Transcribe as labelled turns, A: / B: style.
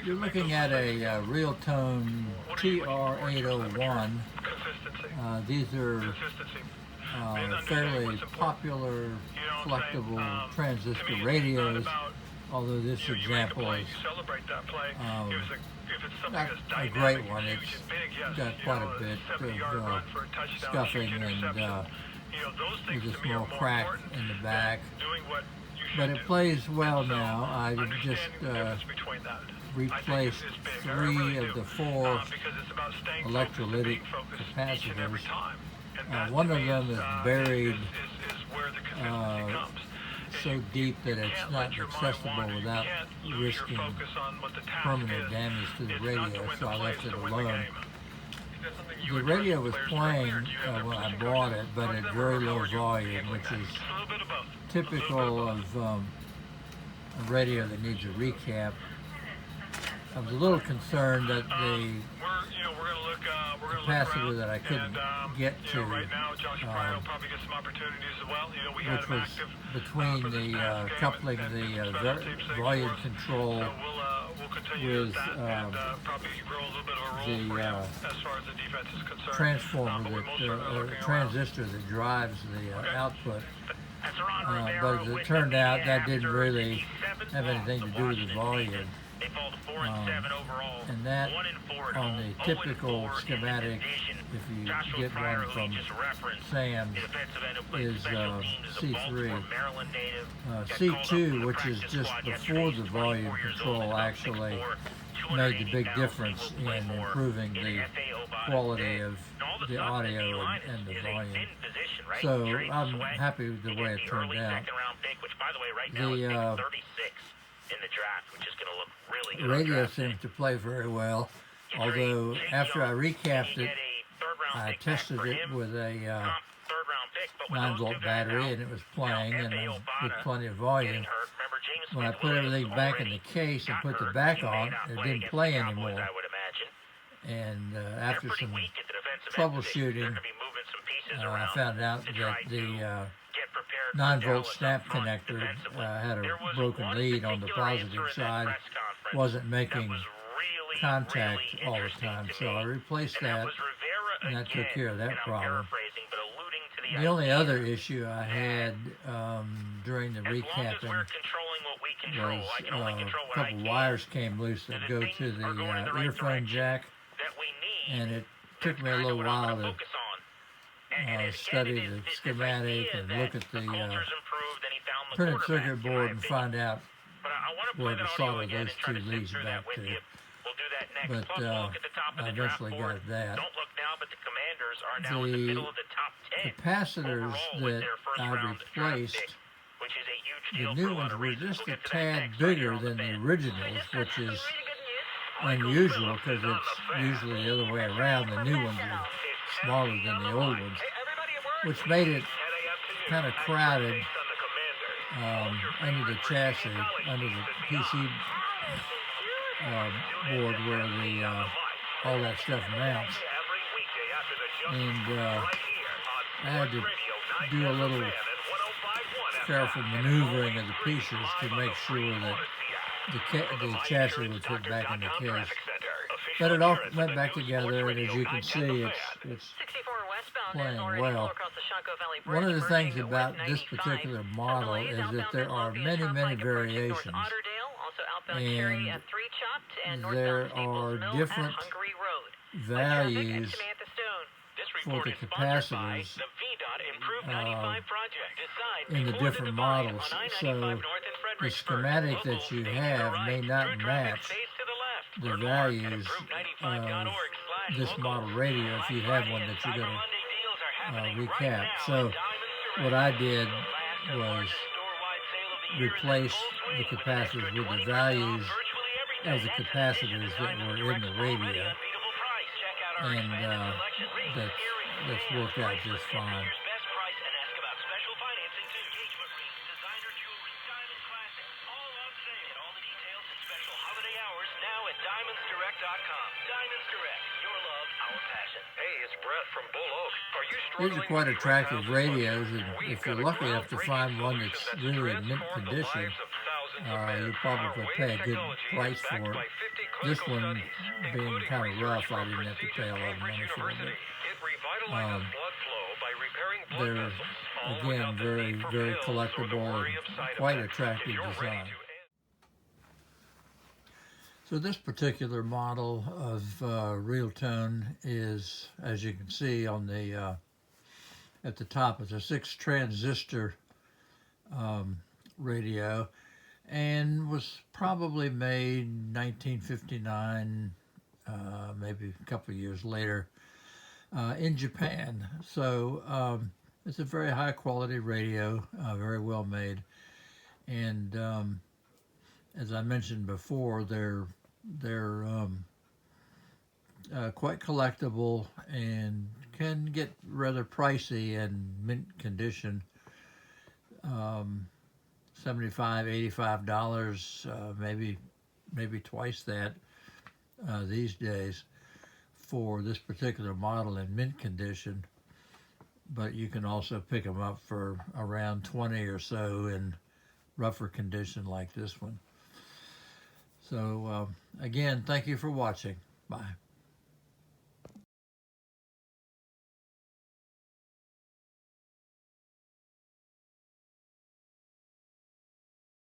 A: You're looking at a Realtone TR801. These are fairly popular collectible transistor radios, although this example is not a great one. It's got quite a bit of scuffing and there's a small crack in the back. But it plays well now. I just replaced 3 of the 4 electrolytic capacitors. One of them is buried so deep that it's not accessible without risking permanent damage to the radio, so I left it alone. The radio was playing when I bought it, but at very low volume, which is typical of a radio that needs a recap. I was a little concerned that the capacitor that I couldn't get to, which was between the coupling the volume control with the transformer, that transistor that drives the output. But as it turned out, that didn't really have anything to do with the volume. And that, on the typical schematic, if you get one from Sam's, is C3. C2, which is just before the volume control, actually made the big difference in improving the quality of the audio and the volume. So I'm happy with the way it turned out. The radio seems to play very well, although after I recapped it, I tested it with a 9-volt battery, and it was playing and with plenty of volume. When I put everything back in the case and put the back on, it didn't play anymore. And after some troubleshooting, I found out that the 9-volt snap connector had a broken lead on the positive side, wasn't making contact all the time, so I replaced that, and that took care of that problem. The only other issue I had during the recapping was a couple wires came loose that go to the earphone jack, and it took me a little while to study the schematic and look at the printed circuit board and find out where to solder those 2 leads back to. But I eventually got that. The capacitors that I replaced, the new ones were just a tad bigger than the originals, which is unusual because it's usually the other way around. The new ones are smaller than the old ones, which made it kind of crowded under the chassis, under the PC board where the all that stuff mounts. And I had to do a little careful maneuvering of the pieces to make sure that the chassis would fit back in the case. But it all went back together, and as you can see, it's playing well. One of the things about this particular model is that there are many, many variations, and there are different values for the capacitors in the different models. So the schematic that you have may not match the values of this model radio if you have one that you're going to recap. So what I did was replace the capacitors with the values of the capacitors that were in the radio, and that's worked out just fine. These are quite attractive radios, and if you're lucky enough to find one that's really in mint condition, you'll probably pay a good price for it. This one being kind of rough, I didn't have to pay a lot of money for it. But they're, again, very, very collectible and quite attractive design. So this particular model of Realtone is, as you can see on the at the top, it's a 6-transistor radio, and was probably made 1959, maybe a couple of years later, in Japan. So it's a very high quality radio, very well made, and as I mentioned before, they're quite collectible and can get rather pricey in mint condition. $75, $85, maybe twice that these days for this particular model in mint condition. But you can also pick them up for around 20 or so in rougher condition like this one. So again, thank you for watching. Bye.